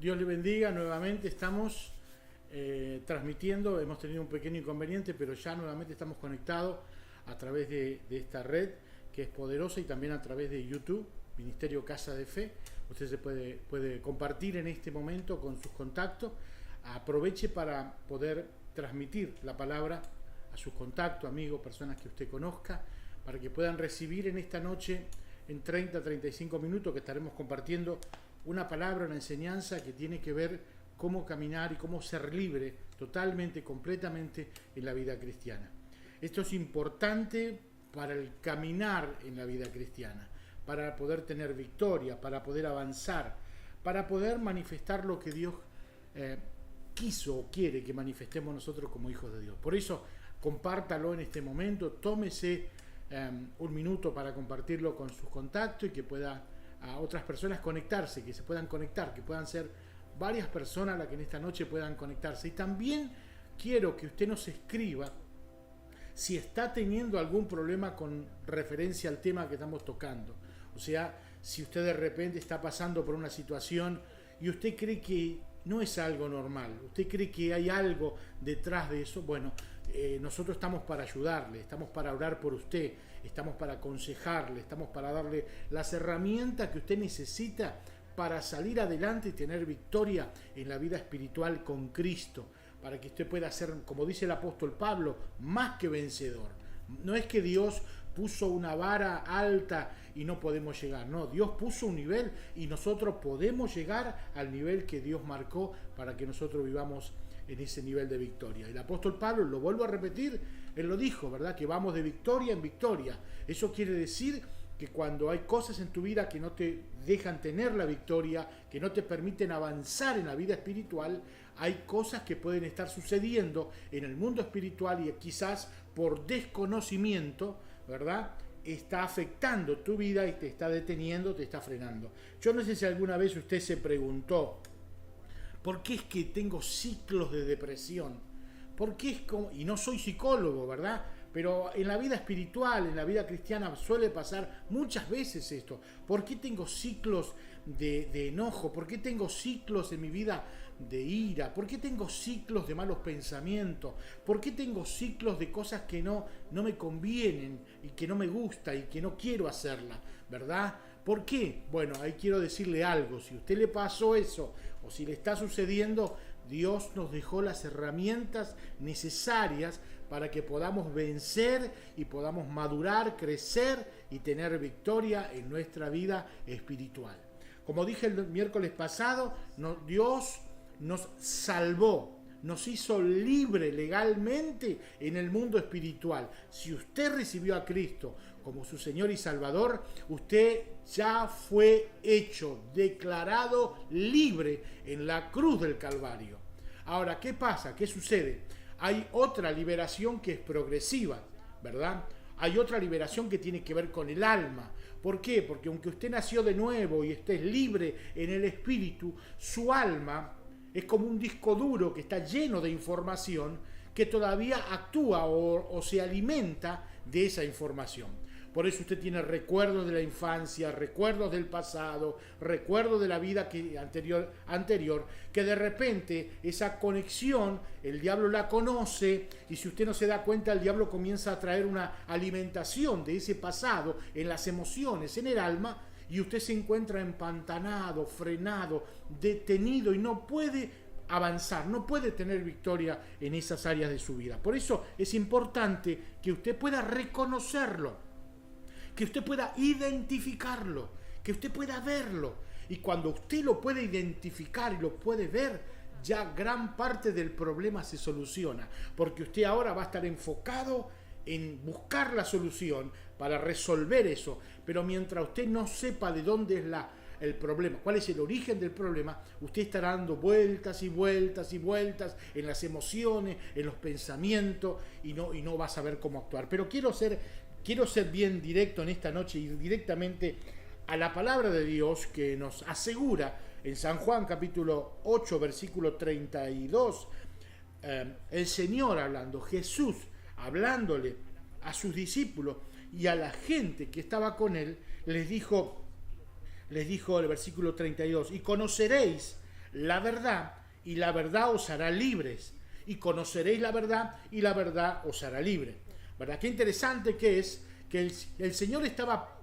Dios le bendiga, nuevamente estamos transmitiendo, hemos tenido un pequeño inconveniente, pero ya nuevamente estamos conectados a través de esta red que es poderosa y también a través de YouTube, Ministerio Casa de Fe. Usted se puede compartir en este momento con sus contactos, aproveche para poder transmitir la palabra a sus contactos, amigos, personas que usted conozca, para que puedan recibir en esta noche, en 30-35 minutos, que estaremos compartiendo una palabra, una enseñanza que tiene que ver cómo caminar y cómo ser libre totalmente, completamente en la vida cristiana. Esto es importante para el caminar en la vida cristiana, para poder tener victoria, para poder avanzar, para poder manifestar lo que Dios quiso o quiere que manifestemos nosotros como hijos de Dios. Por eso, compártalo en este momento, tómese un minuto para compartirlo con sus contactos y que pueda a otras personas conectarse, que se puedan conectar, que puedan ser varias personas las que en esta noche puedan conectarse. Y también quiero que usted nos escriba si está teniendo algún problema con referencia al tema que estamos tocando. O sea, si usted de repente está pasando por una situación y usted cree que no es algo normal, usted cree que hay algo detrás de eso, bueno, nosotros estamos para ayudarle, estamos para orar por usted, estamos para aconsejarle, estamos para darle las herramientas que usted necesita para salir adelante y tener victoria en la vida espiritual con Cristo, para que usted pueda ser, como dice el apóstol Pablo, más que vencedor. No es que Dios puso una vara alta y no podemos llegar, no, Dios puso un nivel y nosotros podemos llegar al nivel que Dios marcó para que nosotros vivamos en ese nivel de victoria. El apóstol Pablo, lo vuelvo a repetir, él lo dijo, ¿verdad? Que vamos de victoria en victoria. Eso quiere decir que cuando hay cosas en tu vida que no te dejan tener la victoria, que no te permiten avanzar en la vida espiritual, hay cosas que pueden estar sucediendo en el mundo espiritual y quizás por desconocimiento, ¿verdad?, está afectando tu vida y te está deteniendo, te está frenando. Yo no sé si alguna vez usted se preguntó, ¿por qué es que tengo ciclos de depresión? ¿Por qué es como...? Y no soy psicólogo, ¿verdad? Pero en la vida espiritual, en la vida cristiana suele pasar muchas veces esto. ¿Por qué tengo ciclos de enojo? ¿Por qué tengo ciclos en mi vida de ira? ¿Por qué tengo ciclos de malos pensamientos? ¿Por qué tengo ciclos de cosas que no me convienen y que no me gusta y que no quiero hacerla? ¿Verdad? ¿Por qué? Bueno, ahí quiero decirle algo. Si a usted le pasó eso o si le está sucediendo, Dios nos dejó las herramientas necesarias para que podamos vencer y podamos madurar, crecer y tener victoria en nuestra vida espiritual. Como dije el miércoles pasado, Dios nos salvó, nos hizo libre legalmente en el mundo espiritual. Si usted recibió a Cristo como su Señor y Salvador, usted ya fue hecho, declarado libre en la cruz del Calvario. Ahora, ¿qué pasa? ¿Qué sucede? Hay otra liberación que es progresiva, ¿verdad? Hay otra liberación que tiene que ver con el alma. ¿Por qué? Porque aunque usted nació de nuevo y esté libre en el espíritu, su alma es como un disco duro que está lleno de información que todavía actúa o se alimenta de esa información. Por eso usted tiene recuerdos de la infancia, recuerdos del pasado, recuerdos de la vida anterior, que de repente esa conexión, el diablo la conoce y si usted no se da cuenta, el diablo comienza a traer una alimentación de ese pasado en las emociones, en el alma, y usted se encuentra empantanado, frenado, detenido y no puede avanzar, no puede tener victoria en esas áreas de su vida. Por eso es importante que usted pueda reconocerlo, que usted pueda identificarlo, que usted pueda verlo. Y cuando usted lo puede identificar y lo puede ver, ya gran parte del problema se soluciona, porque usted ahora va a estar enfocado en buscar la solución para resolver eso. Pero mientras usted no sepa de dónde es el problema, cuál es el origen del problema, usted estará dando vueltas y vueltas y vueltas en las emociones, en los pensamientos y no va a saber cómo actuar. Pero quiero ser bien directo en esta noche y directamente a la palabra de Dios que nos asegura en San Juan capítulo 8 versículo 32, el Señor hablando, Jesús hablándole a sus discípulos y a la gente que estaba con él, les dijo el versículo 32, y conoceréis la verdad, y la verdad os hará libres. Y conoceréis la verdad, y la verdad os hará libre. ¿Verdad? Qué interesante que es que el Señor estaba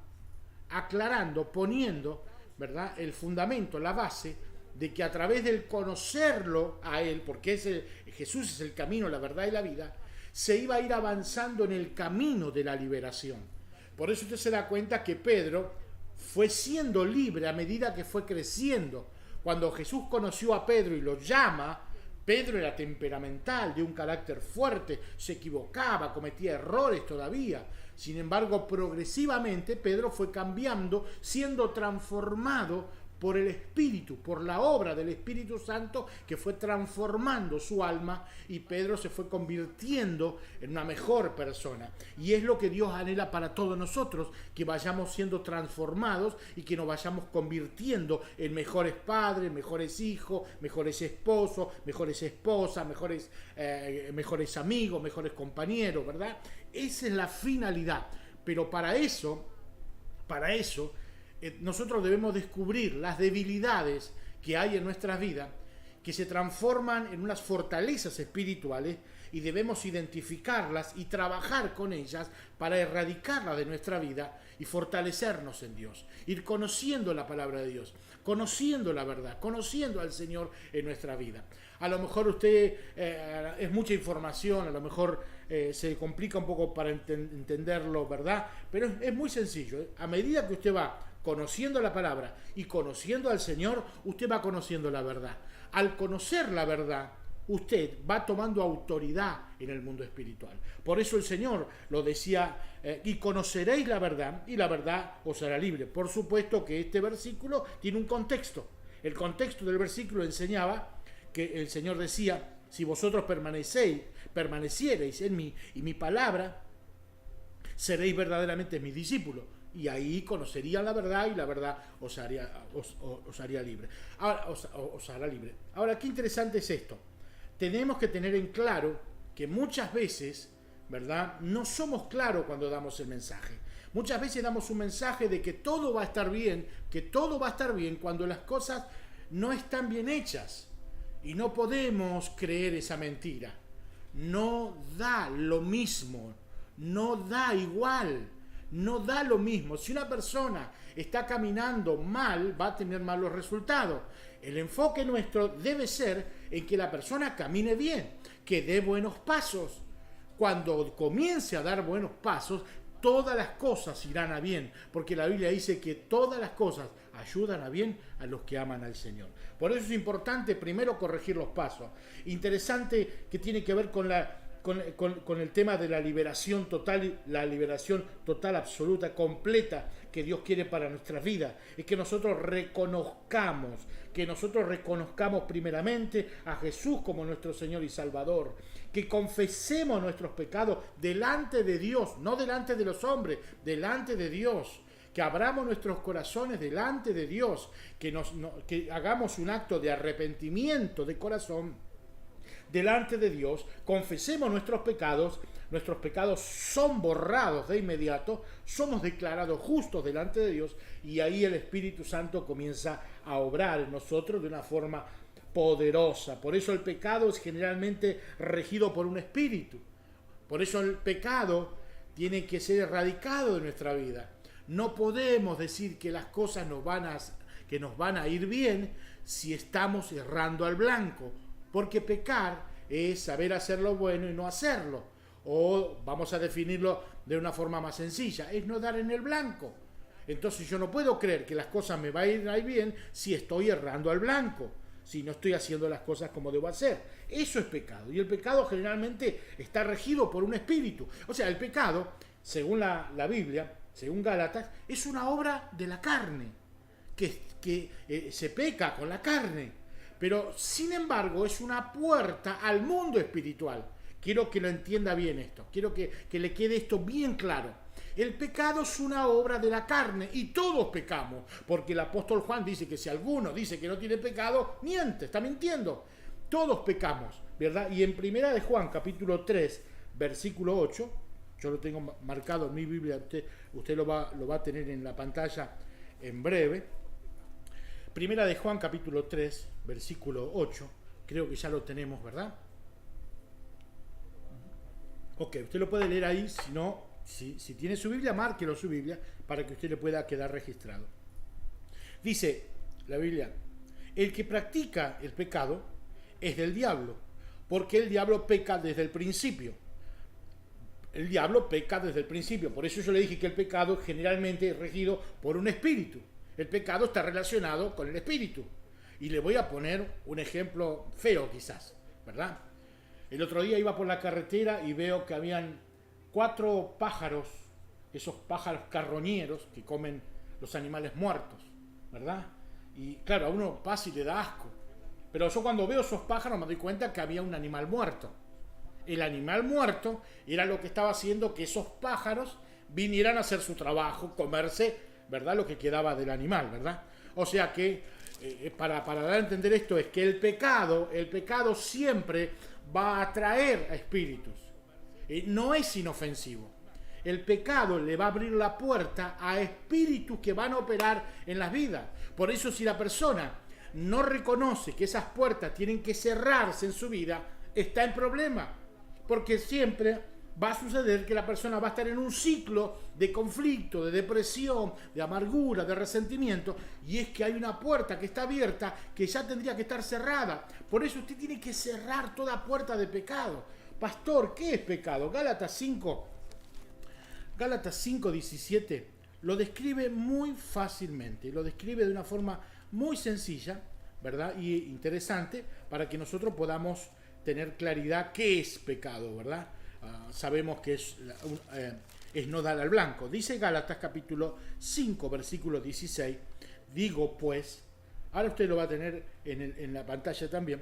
aclarando, poniendo, ¿verdad?, el fundamento, la base de que a través del conocerlo a Él, porque Jesús es el camino, la verdad y la vida, se iba a ir avanzando en el camino de la liberación. Por eso usted se da cuenta que Pedro fue siendo libre a medida que fue creciendo. Cuando Jesús conoció a Pedro y lo llama, Pedro era temperamental, de un carácter fuerte, se equivocaba, cometía errores todavía. Sin embargo, progresivamente Pedro fue cambiando, siendo transformado por el Espíritu, por la obra del Espíritu Santo, que fue transformando su alma, y Pedro se fue convirtiendo en una mejor persona. Y es lo que Dios anhela para todos nosotros, que vayamos siendo transformados y que nos vayamos convirtiendo en mejores padres, mejores hijos, mejores esposos, mejores esposas, mejores amigos, mejores compañeros, ¿verdad? Esa es la finalidad. Pero para eso, nosotros debemos descubrir las debilidades que hay en nuestras vidas, que se transforman en unas fortalezas espirituales, y debemos identificarlas y trabajar con ellas para erradicarlas de nuestra vida y fortalecernos en Dios, ir conociendo la palabra de Dios, conociendo la verdad, conociendo al Señor en nuestra vida. A lo mejor usted es mucha información, a lo mejor se complica un poco para entenderlo, ¿verdad? Pero es muy sencillo, ¿eh? A medida que usted va conociendo la palabra y conociendo al Señor, usted va conociendo la verdad. Al conocer la verdad, usted va tomando autoridad en el mundo espiritual. Por eso el Señor lo decía, y conoceréis la verdad, y la verdad os hará libre. Por supuesto que este versículo tiene un contexto. El contexto del versículo enseñaba que el Señor decía: si vosotros permaneciereis en mí y mi palabra, seréis verdaderamente mis discípulos. Y ahí conocerían la verdad, y la verdad os haría libre. Ahora, os hará libre. Ahora, qué interesante es esto. Tenemos que tener en claro que muchas veces, ¿verdad?, no somos claros cuando damos el mensaje. Muchas veces damos un mensaje de que todo va a estar bien, cuando las cosas no están bien hechas. Y no podemos creer esa mentira. No da lo mismo, no da igual. No da lo mismo. Si una persona está caminando mal, va a tener malos resultados. El enfoque nuestro debe ser en que la persona camine bien, que dé buenos pasos. Cuando comience a dar buenos pasos, todas las cosas irán a bien, porque la Biblia dice que todas las cosas ayudan a bien a los que aman al Señor. Por eso es importante primero corregir los pasos. Interesante que tiene que ver con el tema de la liberación total, absoluta, completa, que Dios quiere para nuestras vidas. Es que nosotros reconozcamos primeramente a Jesús como nuestro Señor y Salvador, que confesemos nuestros pecados delante de Dios, no delante de los hombres, delante de Dios, que abramos nuestros corazones delante de Dios, que hagamos un acto de arrepentimiento de corazón delante de Dios, confesemos nuestros pecados son borrados de inmediato, somos declarados justos delante de Dios, y ahí el Espíritu Santo comienza a obrar en nosotros de una forma poderosa. Por eso el pecado es generalmente regido por un espíritu. Por eso el pecado tiene que ser erradicado de nuestra vida. No podemos decir que las cosas nos van a ir bien si estamos errando al blanco. Porque pecar es saber hacer lo bueno y no hacerlo. O vamos a definirlo de una forma más sencilla, es no dar en el blanco. Entonces yo no puedo creer que las cosas me van a ir bien si estoy errando al blanco, si no estoy haciendo las cosas como debo hacer. Eso es pecado. Y el pecado generalmente está regido por un espíritu. O sea, el pecado, según la Biblia, según Gálatas, es una obra de la carne, que se peca con la carne. Pero, sin embargo, es una puerta al mundo espiritual. Quiero que lo entienda bien esto. Quiero que le quede esto bien claro. El pecado es una obra de la carne y todos pecamos. Porque el apóstol Juan dice que si alguno dice que no tiene pecado, miente, está mintiendo. Todos pecamos, ¿verdad? Y en primera de Juan, capítulo 3, versículo 8, yo lo tengo marcado en mi Biblia, usted lo va a tener en la pantalla en breve. Primera de Juan capítulo 3, versículo 8. Creo que ya lo tenemos, ¿verdad? Ok, usted lo puede leer ahí, si no, si tiene su Biblia, márquelo su Biblia para que usted le pueda quedar registrado. Dice la Biblia, el que practica el pecado es del diablo, porque el diablo peca desde el principio. El diablo peca desde el principio, por eso yo le dije que el pecado generalmente es regido por un espíritu. El pecado está relacionado con el espíritu. Y le voy a poner un ejemplo feo quizás, ¿verdad? El otro día iba por la carretera y veo que habían 4 pájaros, esos pájaros carroñeros que comen los animales muertos, ¿verdad? Y claro, a uno pasa y le da asco. Pero yo cuando veo esos pájaros me doy cuenta que había un animal muerto. El animal muerto era lo que estaba haciendo que esos pájaros vinieran a hacer su trabajo, comerse, ¿verdad?, lo que quedaba del animal, ¿verdad? O sea que, para dar a entender esto, es que el pecado siempre va a atraer a espíritus. No es inofensivo. El pecado le va a abrir la puerta a espíritus que van a operar en las vidas. Por eso, si la persona no reconoce que esas puertas tienen que cerrarse en su vida, está en problema. Porque siempre va a suceder que la persona va a estar en un ciclo de conflicto, de depresión, de amargura, de resentimiento, y es que hay una puerta que está abierta que ya tendría que estar cerrada. Por eso usted tiene que cerrar toda puerta de pecado. Pastor, ¿qué es pecado? Gálatas 5:17 lo describe muy fácilmente, lo describe de una forma muy sencilla, ¿verdad? Y interesante para que nosotros podamos tener claridad qué es pecado, ¿verdad? Sabemos que es no dar al blanco. Dice Gálatas capítulo 5, versículo 16, digo pues, ahora usted lo va a tener en la pantalla también,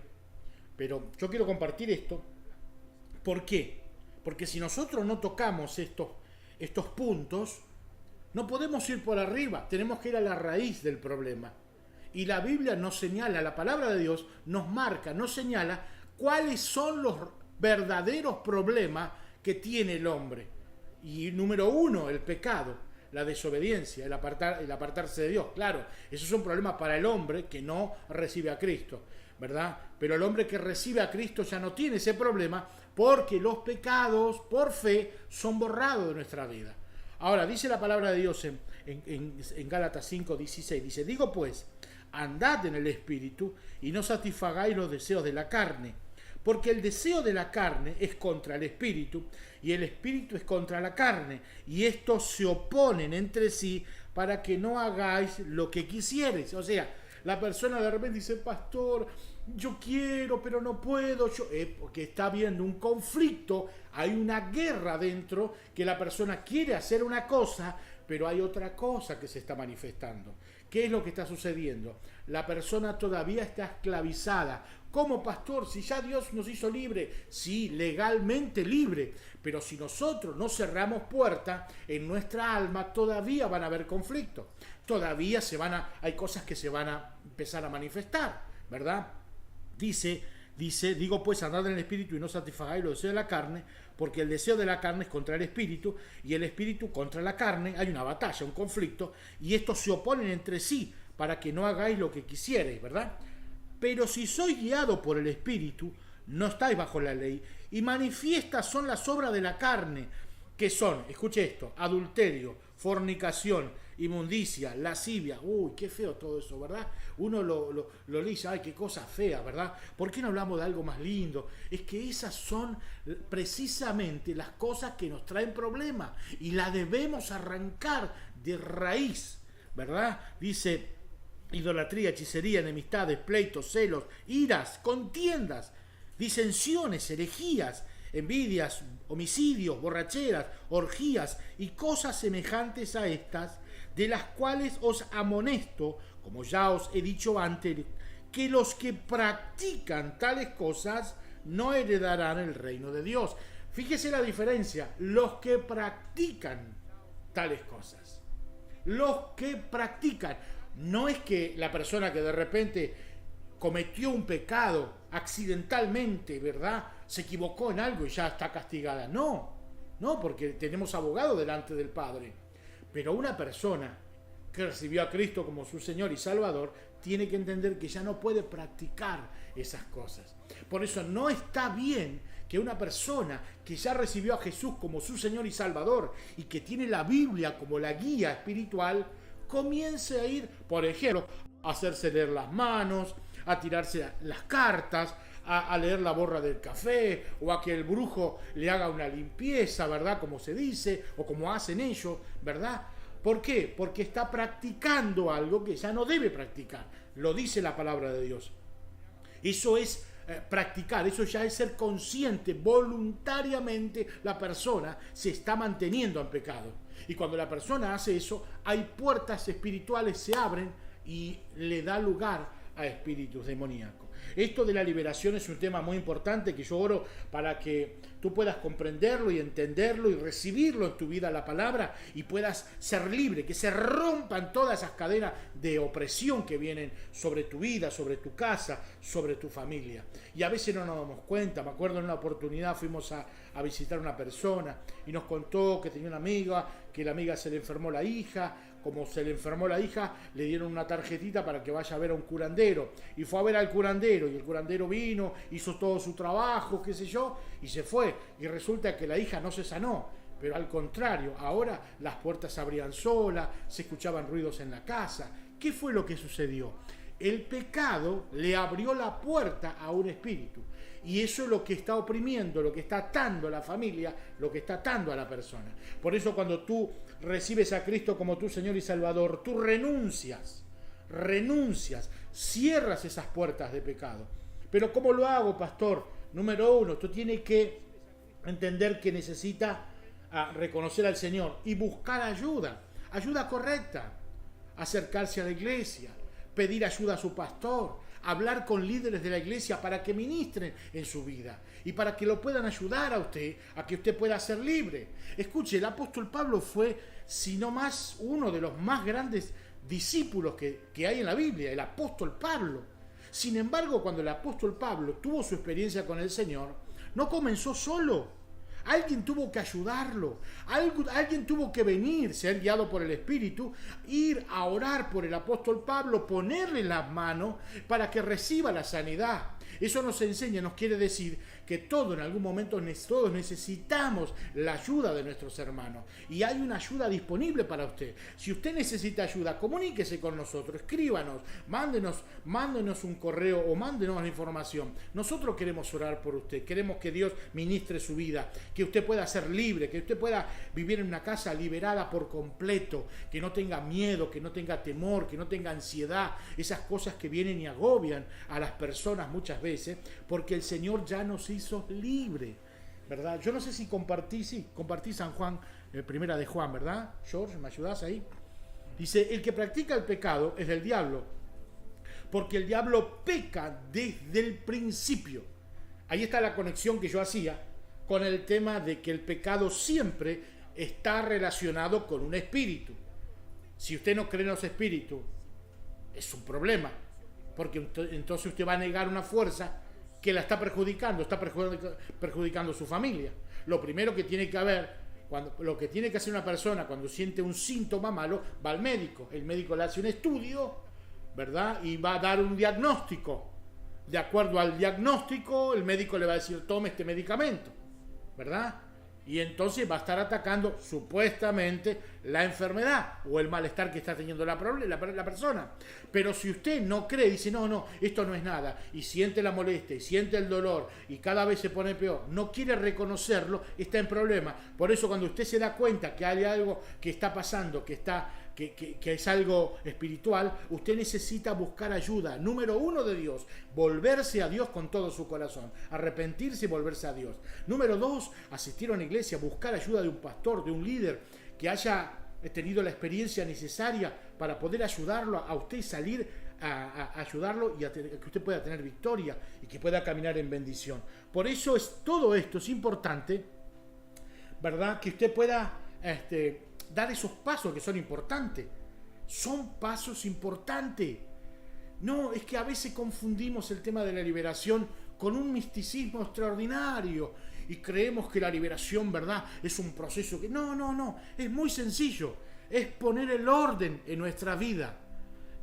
pero yo quiero compartir esto. ¿Por qué? Porque si nosotros no tocamos estos puntos, no podemos ir por arriba, tenemos que ir a la raíz del problema. Y la Biblia nos señala, la palabra de Dios nos marca, nos señala cuáles son los verdaderos problemas que tiene el hombre. Y número 1, el pecado, la desobediencia, el apartarse de Dios. Claro, esos son problemas para el hombre que no recibe a Cristo, ¿verdad? Pero el hombre que recibe a Cristo ya no tiene ese problema porque los pecados por fe son borrados de nuestra vida. Ahora, dice la palabra de Dios en Gálatas 5:16, dice, digo pues, andad en el Espíritu y no satisfagáis los deseos de la carne, porque el deseo de la carne es contra el Espíritu y el Espíritu es contra la carne, y estos se oponen entre sí para que no hagáis lo que quisierais. O sea, la persona de repente dice, pastor, yo quiero, pero no puedo, porque está habiendo un conflicto, hay una guerra dentro, que la persona quiere hacer una cosa, pero hay otra cosa que se está manifestando. ¿Qué es lo que está sucediendo? La persona todavía está esclavizada. ¿Cómo, pastor? Si ya Dios nos hizo libre. Sí, legalmente libre. Pero si nosotros no cerramos puerta, en nuestra alma todavía van a haber conflictos. Todavía hay cosas que se van a empezar a manifestar, ¿verdad? Dice, digo pues, andad en el Espíritu y no satisfagáis los deseos de la carne, porque el deseo de la carne es contra el Espíritu y el Espíritu contra la carne. Hay una batalla, un conflicto, y estos se oponen entre sí para que no hagáis lo que quisierais, ¿verdad? Pero si sois guiado por el Espíritu, no estáis bajo la ley, y manifiestas son las obras de la carne, que son, escuche esto, adulterio, fornicación, inmundicia, lascivia. Uy, qué feo todo eso, ¿verdad? Uno lo dice, ay, qué cosa fea, ¿verdad? ¿Por qué no hablamos de algo más lindo? Es que esas son precisamente las cosas que nos traen problemas y las debemos arrancar de raíz, ¿verdad? Dice, idolatría, hechicería, enemistades, pleitos, celos, iras, contiendas, disensiones, herejías, envidias, homicidios, borracheras, orgías y cosas semejantes a estas, de las cuales os amonesto, como ya os he dicho antes, que los que practican tales cosas no heredarán el reino de Dios. Fíjese la diferencia, los que practican tales cosas. Los que practican. No es que la persona que de repente cometió un pecado accidentalmente, ¿verdad?, se equivocó en algo y ya está castigada. No, porque tenemos abogado delante del Padre. Pero una persona que recibió a Cristo como su Señor y Salvador, tiene que entender que ya no puede practicar esas cosas. Por eso no está bien que una persona que ya recibió a Jesús como su Señor y Salvador y que tiene la Biblia como la guía espiritual, comience a ir, por ejemplo, a hacerse leer las manos, a tirarse las cartas, a leer la borra del café, o a que el brujo le haga una limpieza, ¿verdad? Como se dice, o como hacen ellos, ¿verdad? ¿Por qué? Porque está practicando algo que ya no debe practicar. Lo dice la palabra de Dios. Eso es practicar, eso ya es ser consciente, voluntariamente la persona se está manteniendo en pecado. Y cuando la persona hace eso, hay puertas espirituales se abren y le da lugar a espíritus demoníacos. Esto de la liberación es un tema muy importante que yo oro para que tú puedas comprenderlo y entenderlo y recibirlo en tu vida la palabra y puedas ser libre, que se rompan todas esas cadenas de opresión que vienen sobre tu vida, sobre tu casa, sobre tu familia. Y a veces no nos damos cuenta. Me acuerdo en una oportunidad fuimos a visitar a una persona y nos contó que tenía una amiga, que la amiga se le enfermó la hija. Como se le enfermó la hija, le dieron una tarjetita para que vaya a ver a un curandero. Y fue a ver al curandero, y el curandero vino, hizo todo su trabajo, qué sé yo, y se fue. Y resulta que la hija no se sanó, pero al contrario, ahora las puertas se abrían solas, se escuchaban ruidos en la casa. ¿Qué fue lo que sucedió? El pecado le abrió la puerta a un espíritu. Y eso es lo que está oprimiendo, lo que está atando a la familia, lo que está atando a la persona. Por eso cuando tú recibes a Cristo como tu Señor y Salvador, tú renuncias, cierras esas puertas de pecado. Pero ¿cómo lo hago, pastor? Número uno, tú tienes que entender que necesita reconocer al Señor y buscar ayuda correcta, acercarse a la iglesia, pedir ayuda a su pastor, hablar con líderes de la iglesia para que ministren en su vida y para que lo puedan ayudar a usted, a que usted pueda ser libre. Escuche, el apóstol Pablo fue, si no más, uno de los más grandes discípulos que hay en la Biblia, el apóstol Pablo. Sin embargo, cuando el apóstol Pablo tuvo su experiencia con el Señor, no comenzó solo. Alguien tuvo que ayudarlo, alguien tuvo que venir, ser guiado por el Espíritu, ir a orar por el apóstol Pablo, ponerle las manos para que reciba la sanidad. Eso nos enseña, nos quiere decir que todos en algún momento todos necesitamos la ayuda de nuestros hermanos y hay una ayuda disponible para usted. Si usted necesita ayuda, comuníquese con nosotros, escríbanos, mándenos un correo o mándenos la información. Nosotros queremos orar por usted, queremos que Dios ministre su vida, que usted pueda ser libre, que usted pueda vivir en una casa liberada por completo, que no tenga miedo, que no tenga temor, que no tenga ansiedad, esas cosas que vienen y agobian a las personas muchas veces, porque el Señor ya nos hizo libre, ¿verdad? Yo no sé si compartí San Juan, primera de Juan, ¿verdad? George, ¿me ayudás ahí? Dice, el que practica el pecado es del diablo, porque el diablo peca desde el principio. Ahí está la conexión que yo hacía con el tema de que el pecado siempre está relacionado con un espíritu. Si usted no cree en los espíritus, es un problema, porque entonces usted va a negar una fuerza que la está perjudicando a su familia. Lo primero que tiene que haber, lo que tiene que hacer una persona cuando siente un síntoma malo, va al médico. El médico le hace un estudio, ¿verdad? Y va a dar un diagnóstico. De acuerdo al diagnóstico, el médico le va a decir, tome este medicamento, ¿verdad? Y entonces va a estar atacando supuestamente la enfermedad o el malestar que está teniendo la persona. Pero si usted no cree, dice, no, esto no es nada, y siente la molestia, y siente el dolor, y cada vez se pone peor, no quiere reconocerlo, está en problema. Por eso cuando usted se da cuenta que hay algo que está pasando, que es algo espiritual, usted necesita buscar ayuda. Número uno, de Dios, volverse a Dios con todo su corazón, arrepentirse y volverse a Dios. Número dos, asistir a una iglesia, buscar ayuda de un pastor, de un líder que haya tenido la experiencia necesaria para poder ayudarlo a usted salir a ayudarlo y que usted pueda tener victoria y que pueda caminar en bendición. Por eso todo esto es importante, ¿verdad? Que usted pueda dar esos pasos que son importantes. Son pasos importantes. No, es que a veces confundimos el tema de la liberación con un misticismo extraordinario y creemos que la liberación, ¿verdad?, es un proceso que... No, es muy sencillo. es poner el orden en nuestra vida.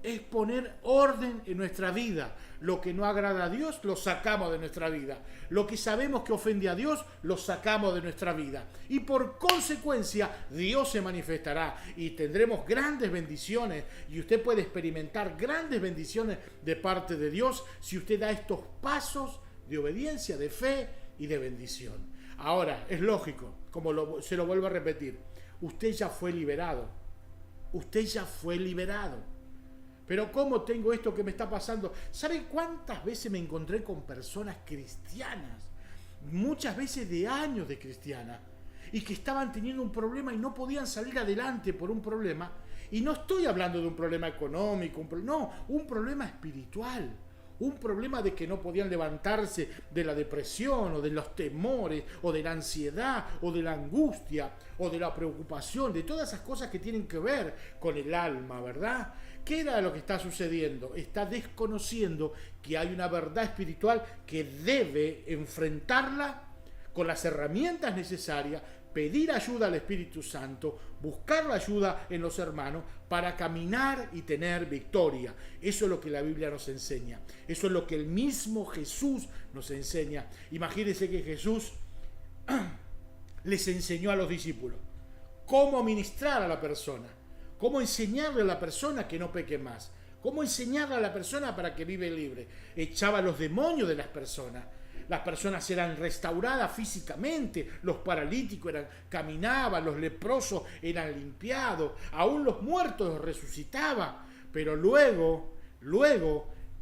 Es poner orden en nuestra vida. Lo que no agrada a Dios, lo sacamos de nuestra vida. Lo que sabemos que ofende a Dios, lo sacamos de nuestra vida. Y por consecuencia, Dios se manifestará y tendremos grandes bendiciones. Y usted puede experimentar grandes bendiciones de parte de Dios si usted da estos pasos de obediencia, de fe y de bendición. Ahora, es lógico, se lo vuelvo a repetir, usted ya fue liberado. Usted ya fue liberado. Pero ¿cómo tengo esto que me está pasando? ¿Sabe cuántas veces me encontré con personas cristianas? Muchas veces de años de cristiana. Y que estaban teniendo un problema y no podían salir adelante por un problema. Y no estoy hablando de un problema económico, un problema espiritual. Un problema de que no podían levantarse de la depresión o de los temores o de la ansiedad o de la angustia o de la preocupación, de todas esas cosas que tienen que ver con el alma, ¿verdad? ¿Qué era lo que está sucediendo? Está desconociendo que hay una verdad espiritual que debe enfrentarla con las herramientas necesarias, pedir ayuda al Espíritu Santo, buscar la ayuda en los hermanos para caminar y tener victoria. Eso es lo que la Biblia nos enseña. Eso es lo que el mismo Jesús nos enseña. Imagínense que Jesús les enseñó a los discípulos cómo ministrar a la persona, cómo enseñarle a la persona que no peque más, cómo enseñarle a la persona para que vive libre. Echaba los demonios de las personas. Las personas eran restauradas físicamente, los paralíticos caminaban, los leprosos eran limpiados, aún los muertos los resucitaba. Pero luego,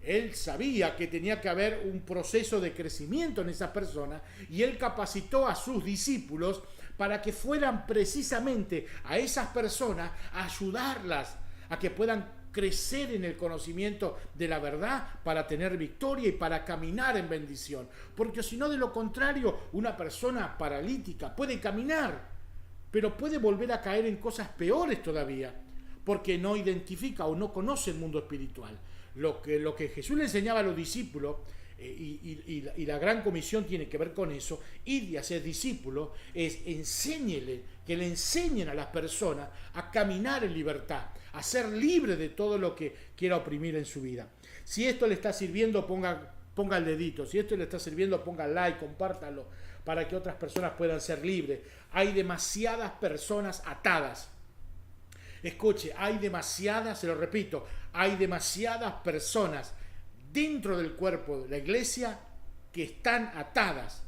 él sabía que tenía que haber un proceso de crecimiento en esas personas y él capacitó a sus discípulos para que fueran precisamente a esas personas a ayudarlas a que puedan crecer en el conocimiento de la verdad para tener victoria y para caminar en bendición. Porque si no, de lo contrario, una persona paralítica puede caminar, pero puede volver a caer en cosas peores todavía, porque no identifica o no conoce el mundo espiritual. Lo que Jesús le enseñaba a los discípulos, y la gran comisión tiene que ver con eso, ir y hacer discípulos, es que le enseñen a las personas a caminar en libertad, a ser libre de todo lo que quiera oprimir en su vida. Si esto le está sirviendo, ponga el dedito. Si esto le está sirviendo, ponga like, compártalo, para que otras personas puedan ser libres. Hay demasiadas personas atadas. Escuche, se lo repito, hay demasiadas personas dentro del cuerpo de la iglesia que están atadas.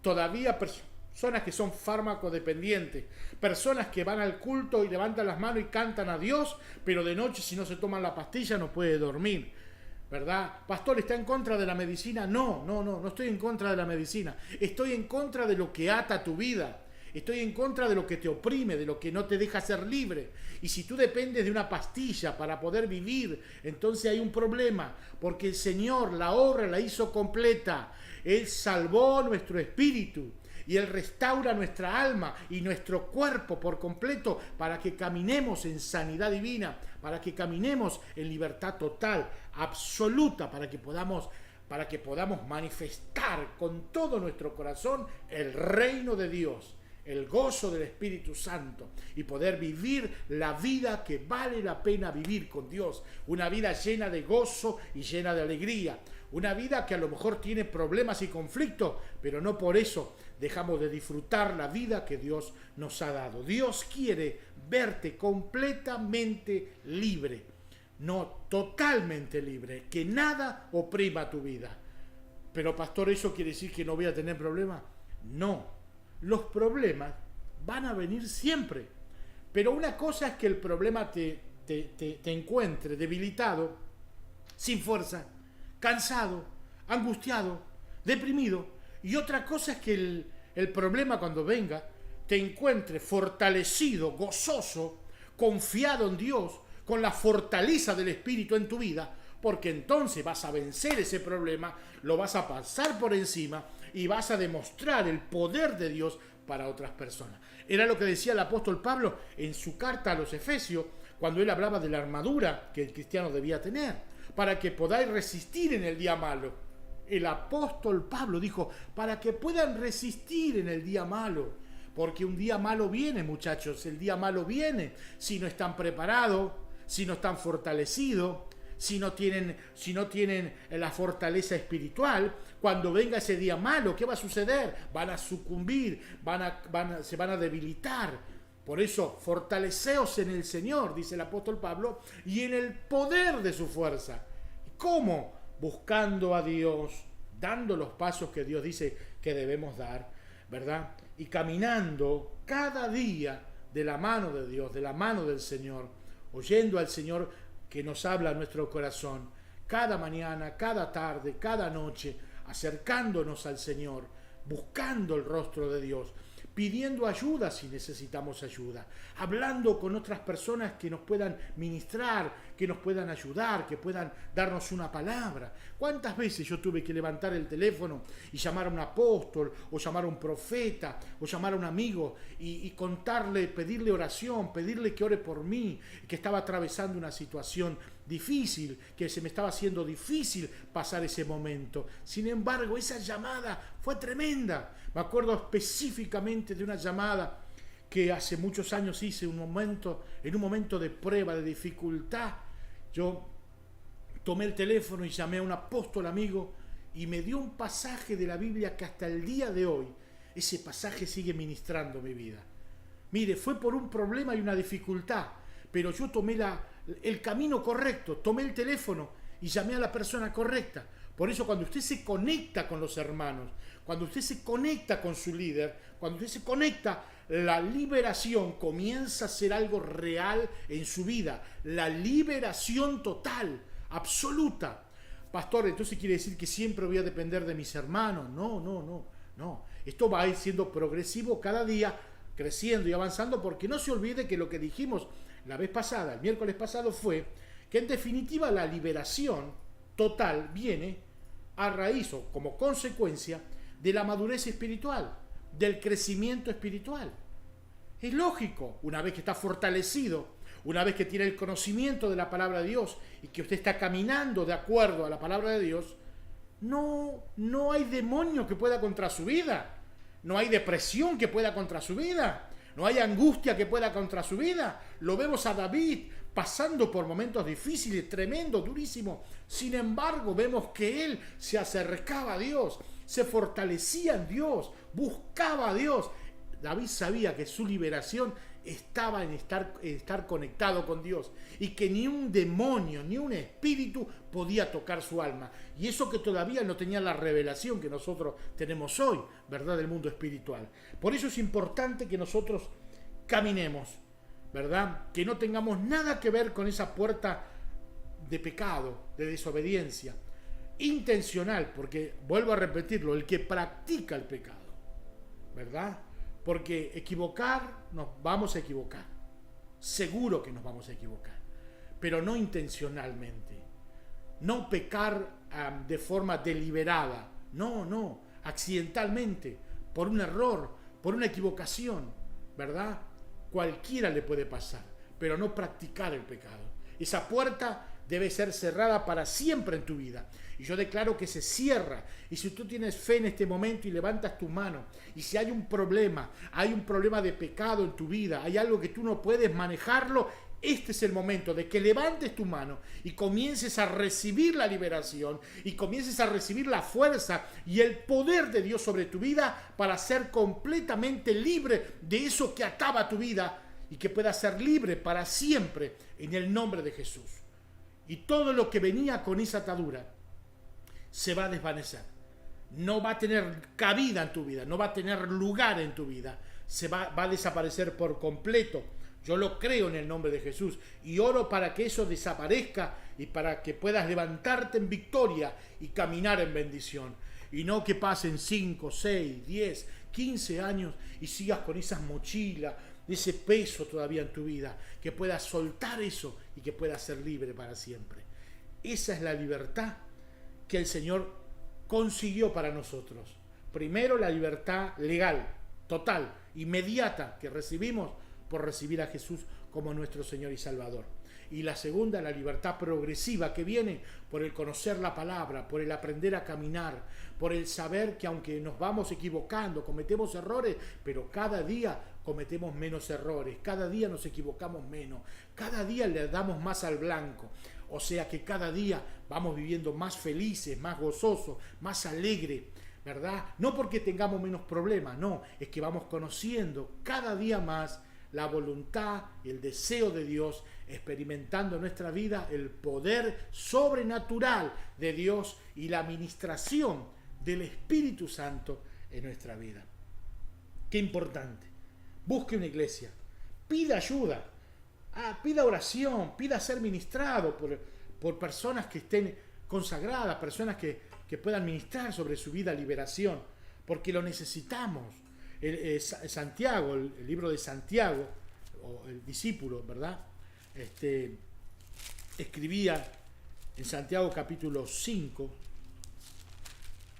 Todavía personas que son fármacodependientes, personas que van al culto y levantan las manos y cantan a Dios, pero de noche si no se toman la pastilla no puede dormir, ¿verdad? Pastor, ¿está en contra de la medicina? No estoy en contra de la medicina. Estoy en contra de lo que ata tu vida. Estoy en contra de lo que te oprime, de lo que no te deja ser libre. Y si tú dependes de una pastilla para poder vivir, entonces hay un problema, porque el Señor la obra la hizo completa. Él salvó nuestro espíritu y Él restaura nuestra alma y nuestro cuerpo por completo para que caminemos en sanidad divina, para que caminemos en libertad total, absoluta, para que podamos manifestar con todo nuestro corazón el reino de Dios, el gozo del Espíritu Santo y poder vivir la vida que vale la pena vivir con Dios, una vida llena de gozo y llena de alegría, una vida que a lo mejor tiene problemas y conflictos, pero no por eso dejamos de disfrutar la vida que Dios nos ha dado. Dios quiere verte completamente libre, no totalmente libre, que nada oprima tu vida. Pero pastor, ¿eso quiere decir que no voy a tener problemas? No. Los problemas van a venir siempre, pero una cosa es que el problema te encuentre debilitado, sin fuerza, cansado, angustiado, deprimido, y otra cosa es que el problema cuando venga te encuentre fortalecido, gozoso, confiado en Dios, con la fortaleza del Espíritu en tu vida, porque entonces vas a vencer ese problema, lo vas a pasar por encima y vas a demostrar el poder de Dios para otras personas. Era lo que decía el apóstol Pablo en su carta a los Efesios, cuando él hablaba de la armadura que el cristiano debía tener, para que podáis resistir en el día malo. El apóstol Pablo dijo, para que puedan resistir en el día malo, Porque un día malo viene, muchachos, el día malo viene. Si no están preparados, si no están fortalecidos, si no tienen la fortaleza espiritual, cuando venga ese día malo, ¿qué va a suceder? Van a sucumbir, se van a debilitar. Por eso, fortaleceos en el Señor, dice el apóstol Pablo, y en el poder de su fuerza. ¿Cómo? Buscando a Dios, dando los pasos que Dios dice que debemos dar, ¿verdad? Y caminando cada día de la mano de Dios, de la mano del Señor, oyendo al Señor que nos habla a nuestro corazón, cada mañana, cada tarde, cada noche, acercándonos al Señor, buscando el rostro de Dios, pidiendo ayuda si necesitamos ayuda, hablando con otras personas que nos puedan ministrar, que nos puedan ayudar, que puedan darnos una palabra. ¿Cuántas veces yo tuve que levantar el teléfono y llamar a un apóstol, o llamar a un profeta, o llamar a un amigo y contarle, pedirle oración, pedirle que ore por mí, que estaba atravesando una situación difícil, que se me estaba haciendo difícil pasar ese momento? Sin embargo, esa llamada fue tremenda. Me acuerdo específicamente de una llamada que hace muchos años hice en un momento de prueba, de dificultad. Yo tomé el teléfono y llamé a un apóstol amigo y me dio un pasaje de la Biblia que hasta el día de hoy ese pasaje sigue ministrando mi vida. Mire, fue por un problema y una dificultad, pero yo tomé el camino correcto, tomé el teléfono y llamé a la persona correcta. Por eso cuando usted se conecta con los hermanos, cuando usted se conecta con su líder, cuando usted se conecta, la liberación comienza a ser algo real en su vida. La liberación total, absoluta. Pastor, entonces quiere decir que siempre voy a depender de mis hermanos. No. Esto va a ir siendo progresivo cada día, creciendo y avanzando, porque no se olvide que lo que dijimos la vez pasada, el miércoles pasado, fue que en definitiva la liberación total viene a raíz o como consecuencia de la madurez espiritual, del crecimiento espiritual. Es lógico, una vez que está fortalecido, una vez que tiene el conocimiento de la palabra de Dios y que usted está caminando de acuerdo a la palabra de Dios, no hay demonio que pueda contra su vida, no hay depresión que pueda contra su vida, no hay angustia que pueda contra su vida. Lo vemos a David pasando por momentos difíciles, tremendos, durísimos. Sin embargo, vemos que él se acercaba a Dios, se fortalecía en Dios, buscaba a Dios. David sabía que su liberación estaba en estar conectado con Dios y que ni un demonio, ni un espíritu podía tocar su alma. Y eso que todavía no tenía la revelación que nosotros tenemos hoy, ¿verdad?, del mundo espiritual. Por eso es importante que nosotros caminemos, ¿verdad? Que no tengamos nada que ver con esa puerta de pecado, de desobediencia intencional, porque vuelvo a repetirlo, el que practica el pecado, ¿verdad? Porque nos vamos a equivocar, seguro que nos vamos a equivocar, pero no intencionalmente, no pecar de forma deliberada, no, accidentalmente, por un error, por una equivocación, ¿verdad? Cualquiera le puede pasar, pero no practicar el pecado. Esa puerta debe ser cerrada para siempre en tu vida. Y yo declaro que se cierra. Y si tú tienes fe en este momento y levantas tu mano, y si hay un problema de pecado en tu vida, hay algo que tú no puedes manejarlo, este es el momento de que levantes tu mano y comiences a recibir la liberación y comiences a recibir la fuerza y el poder de Dios sobre tu vida para ser completamente libre de eso que ataba tu vida y que puedas ser libre para siempre en el nombre de Jesús. Y todo lo que venía con esa atadura se va a desvanecer. No va a tener cabida en tu vida, no va a tener lugar en tu vida. Va a desaparecer por completo. Yo lo creo en el nombre de Jesús y oro para que eso desaparezca y para que puedas levantarte en victoria y caminar en bendición. Y no que pasen 5, 6, 10, 15 años y sigas con esas mochilas, ese peso todavía en tu vida, que puedas soltar eso y que puedas ser libre para siempre. Esa es la libertad que el Señor consiguió para nosotros. Primero la libertad legal, total, inmediata, que recibimos por recibir a Jesús como nuestro Señor y Salvador. Y la segunda, la libertad progresiva, que viene por el conocer la palabra, por el aprender a caminar, por el saber que aunque nos vamos equivocando, cometemos errores, pero cada día cometemos menos errores, cada día nos equivocamos menos, cada día le damos más al blanco. O sea que cada día vamos viviendo más felices, más gozosos, más alegres, ¿verdad? No porque tengamos menos problemas, no, es que vamos conociendo cada día más la voluntad y el deseo de Dios, experimentando en nuestra vida el poder sobrenatural de Dios y la administración del Espíritu Santo en nuestra vida. Qué importante. Busque una iglesia, pida ayuda, pida oración, pida ser ministrado por personas que estén consagradas, personas que puedan ministrar sobre su vida liberación, porque lo necesitamos. Santiago, el libro de Santiago, o el discípulo, ¿verdad? Escribía en Santiago capítulo 5,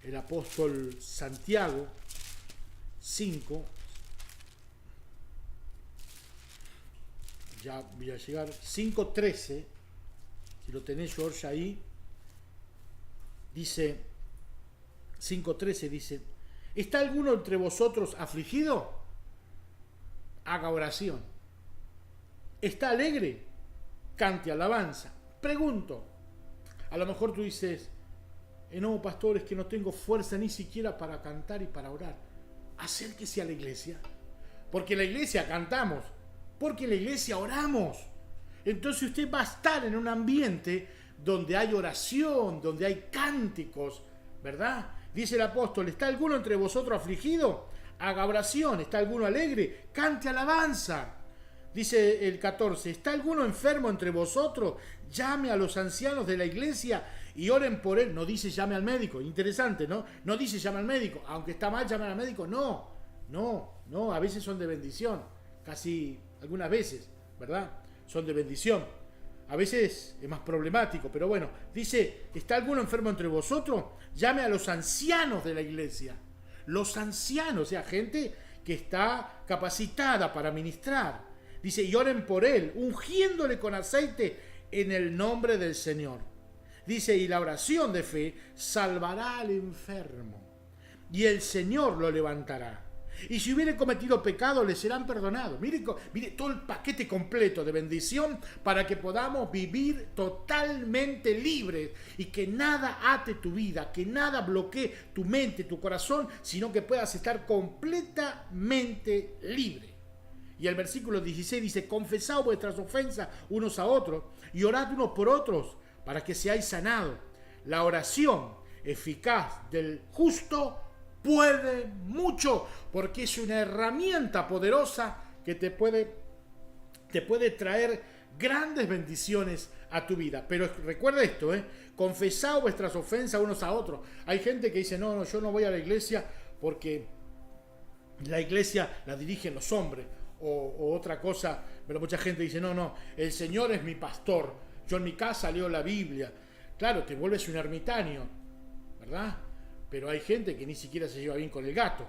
el apóstol Santiago 5, ya voy a llegar, 5:13, si lo tenés George ahí, dice, 5:13 dice, ¿está alguno entre vosotros afligido? Haga oración. ¿Está alegre? Cante alabanza. Pregunto, a lo mejor tú dices, no, pastor, es que no tengo fuerza ni siquiera para cantar y para orar. Acérquese a la iglesia, porque en la iglesia cantamos, porque en la iglesia oramos. Entonces usted va a estar en un ambiente donde hay oración, donde hay cánticos, ¿verdad? Dice el apóstol, ¿está alguno entre vosotros afligido? Haga oración. ¿Está alguno alegre? Cante alabanza. Dice el 14, ¿está alguno enfermo entre vosotros? Llame a los ancianos de la iglesia y oren por él. No dice llame al médico. Interesante, ¿no? No dice llame al médico. Aunque está mal llamar al médico, no. A veces son de bendición. Casi algunas veces, ¿verdad? Son de bendición. A veces es más problemático, pero bueno, dice, ¿está alguno enfermo entre vosotros? Llame a los ancianos de la iglesia. Los ancianos, o sea, gente que está capacitada para ministrar. Dice, y oren por él, ungiéndole con aceite en el nombre del Señor. Dice, y la oración de fe salvará al enfermo, y el Señor lo levantará. Y si hubiere cometido pecado, le serán perdonados. Mire todo el paquete completo de bendición para que podamos vivir totalmente libres y que nada ate tu vida, que nada bloquee tu mente, tu corazón, sino que puedas estar completamente libre. Y el versículo 16 dice, confesad vuestras ofensas unos a otros y orad unos por otros para que seáis sanados. La oración eficaz del justo puede mucho, porque es una herramienta poderosa que te puede traer grandes bendiciones a tu vida. Pero recuerda esto, confesad vuestras ofensas unos a otros. Hay gente que dice, no, yo no voy a la iglesia porque la iglesia la dirigen los hombres, o otra cosa, pero mucha gente dice, no, el Señor es mi pastor, yo en mi casa leo la Biblia. Claro, te vuelves un ermitaño, ¿verdad? Pero hay gente que ni siquiera se lleva bien con el gato,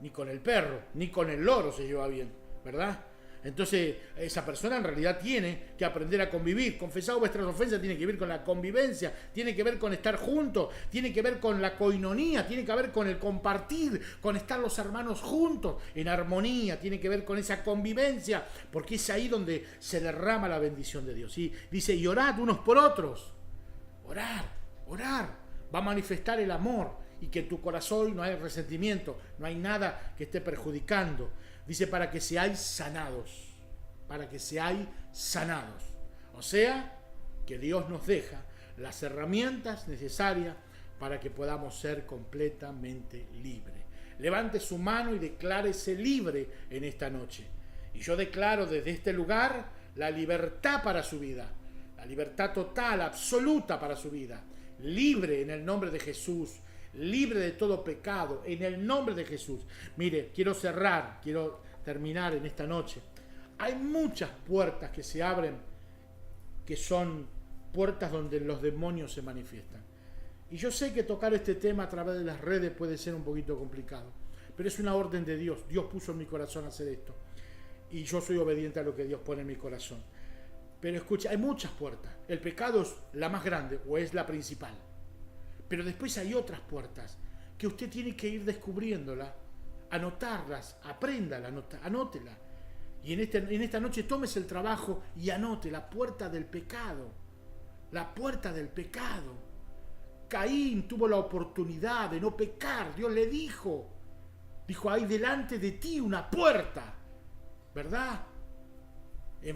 ni con el perro, ni con el loro se lleva bien, ¿verdad? Entonces, esa persona en realidad tiene que aprender a convivir. Confesad vuestras ofensas tiene que ver con la convivencia, tiene que ver con estar juntos, tiene que ver con la coinonía, tiene que ver con el compartir, con estar los hermanos juntos en armonía, tiene que ver con esa convivencia, porque es ahí donde se derrama la bendición de Dios. ¿Sí? Dice, y orad unos por otros. Orar. Va a manifestar el amor y que en tu corazón no hay resentimiento, no hay nada que esté perjudicando. Dice, para que seáis sanados. O sea, que Dios nos deja las herramientas necesarias para que podamos ser completamente libres. Levante su mano y declárese libre en esta noche. Y yo declaro desde este lugar la libertad para su vida, la libertad total, absoluta para su vida. Libre en el nombre de Jesús, libre de todo pecado, en el nombre de Jesús. Mire, quiero terminar en esta noche. Hay muchas puertas que se abren, que son puertas donde los demonios se manifiestan. Y yo sé que tocar este tema a través de las redes puede ser un poquito complicado, pero es una orden de Dios. Dios puso en mi corazón hacer esto, y yo soy obediente a lo que Dios pone en mi corazón. Pero escucha, hay muchas puertas. El pecado es la más grande o es la principal. Pero después hay otras puertas que usted tiene que ir descubriéndola, anotarlas, apréndala, anótela. Y en esta noche tómese el trabajo y anote la puerta del pecado. La puerta del pecado. Caín tuvo la oportunidad de no pecar. Dios le dijo, hay delante de ti una puerta, ¿verdad? En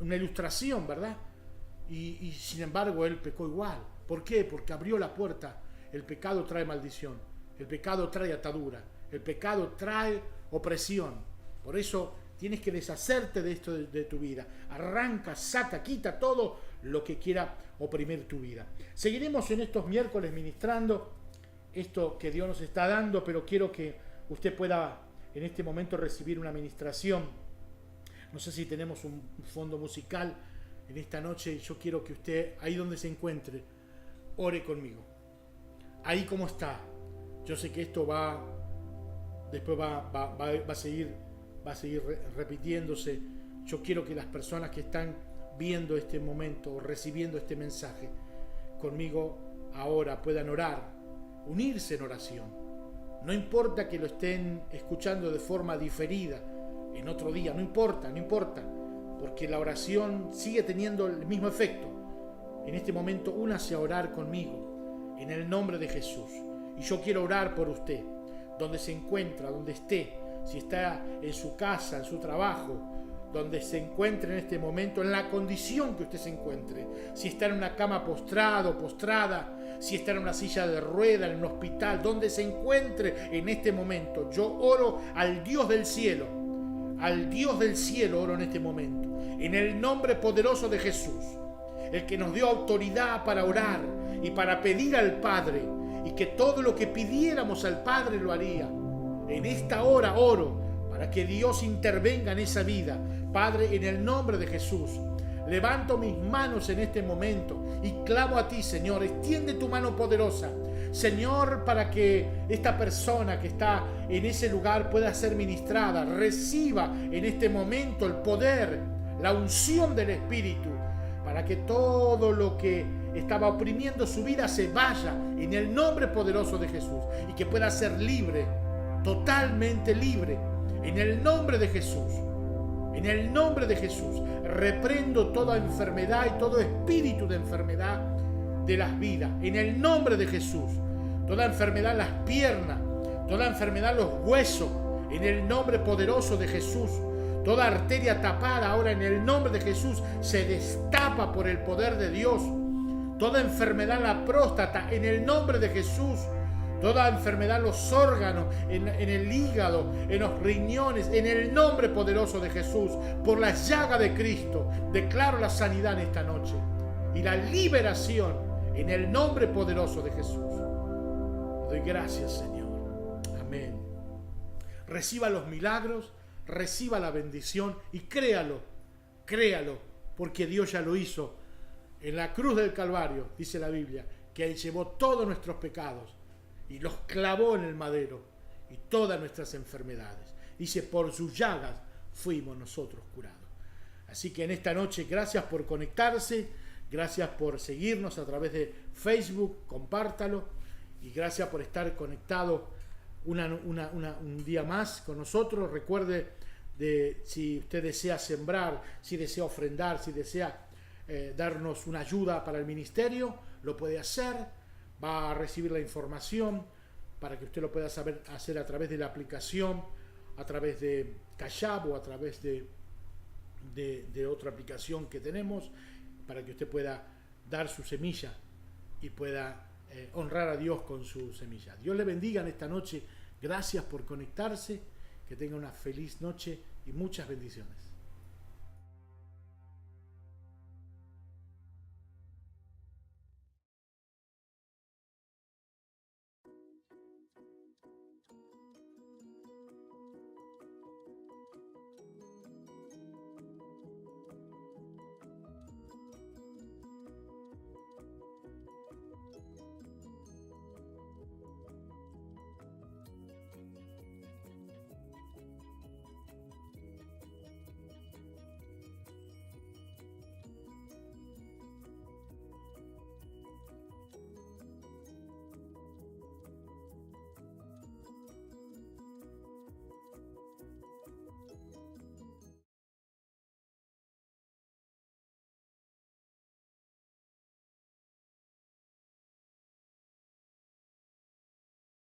una ilustración, ¿verdad? Y sin embargo él pecó igual. ¿Por qué? Porque abrió la puerta. El pecado trae maldición, el pecado trae atadura, el pecado trae opresión. Por eso tienes que deshacerte de esto de tu vida. Arranca, saca, quita todo lo que quiera oprimir tu vida. Seguiremos en estos miércoles ministrando esto que Dios nos está dando, pero quiero que usted pueda en este momento recibir una ministración. No sé si tenemos un fondo musical en esta noche. Yo quiero que usted, ahí donde se encuentre, ore conmigo. Ahí como está. Yo sé que esto después va a seguir repitiéndose. Yo quiero que las personas que están viendo este momento o recibiendo este mensaje conmigo ahora puedan orar, unirse en oración. No importa que lo estén escuchando de forma diferida en otro día, no importa, porque la oración sigue teniendo el mismo efecto. En este momento únase a orar conmigo en el nombre de Jesús. Y yo quiero orar por usted, donde se encuentra, donde esté, si está en su casa, en su trabajo, donde se encuentre en este momento, en la condición que usted se encuentre, si está en una cama postrado, postrada, si está en una silla de ruedas, en un hospital, donde se encuentre en este momento, yo oro al Dios del cielo oro en este momento, en el nombre poderoso de Jesús, el que nos dio autoridad para orar y para pedir al Padre, y que todo lo que pidiéramos al Padre lo haría. En esta hora oro para que Dios intervenga en esa vida. Padre, en el nombre de Jesús, levanto mis manos en este momento y clamo a ti, Señor. Extiende tu mano poderosa, Señor, para que esta persona que está en ese lugar pueda ser ministrada. Reciba en este momento el poder, la unción del Espíritu, para que todo lo que estaba oprimiendo su vida se vaya en el nombre poderoso de Jesús y que pueda ser libre, totalmente libre, en el nombre de Jesús. En el nombre de Jesús reprendo toda enfermedad y todo espíritu de enfermedad de las vidas. En el nombre de Jesús, toda enfermedad en las piernas, toda enfermedad en los huesos, en el nombre poderoso de Jesús. Toda arteria tapada ahora en el nombre de Jesús se destapa por el poder de Dios. Toda enfermedad en la próstata en el nombre de Jesús. Toda enfermedad en los órganos, en el hígado, en los riñones, en el nombre poderoso de Jesús. Por la llaga de Cristo declaro la sanidad en esta noche y la liberación en el nombre poderoso de Jesús. Doy gracias, Señor. Amén. Reciba los milagros, reciba la bendición y créalo, porque Dios ya lo hizo en la cruz del Calvario, dice la Biblia, que Él llevó todos nuestros pecados y los clavó en el madero y todas nuestras enfermedades. Dice, por sus llagas fuimos nosotros curados. Así que en esta noche, gracias por conectarse, gracias por seguirnos a través de Facebook, compártalo, y gracias por estar conectado un día más con nosotros. Recuerde, si usted desea sembrar, si desea ofrendar, si desea darnos una ayuda para el ministerio, lo puede hacer. Va a recibir la información para que usted lo pueda hacer a través de la aplicación, a través de Cash App o a través de otra aplicación que tenemos, para que usted pueda dar su semilla y pueda honrar a Dios con su semilla. Dios le bendiga en esta noche. Gracias por conectarse. Que tenga una feliz noche y muchas bendiciones.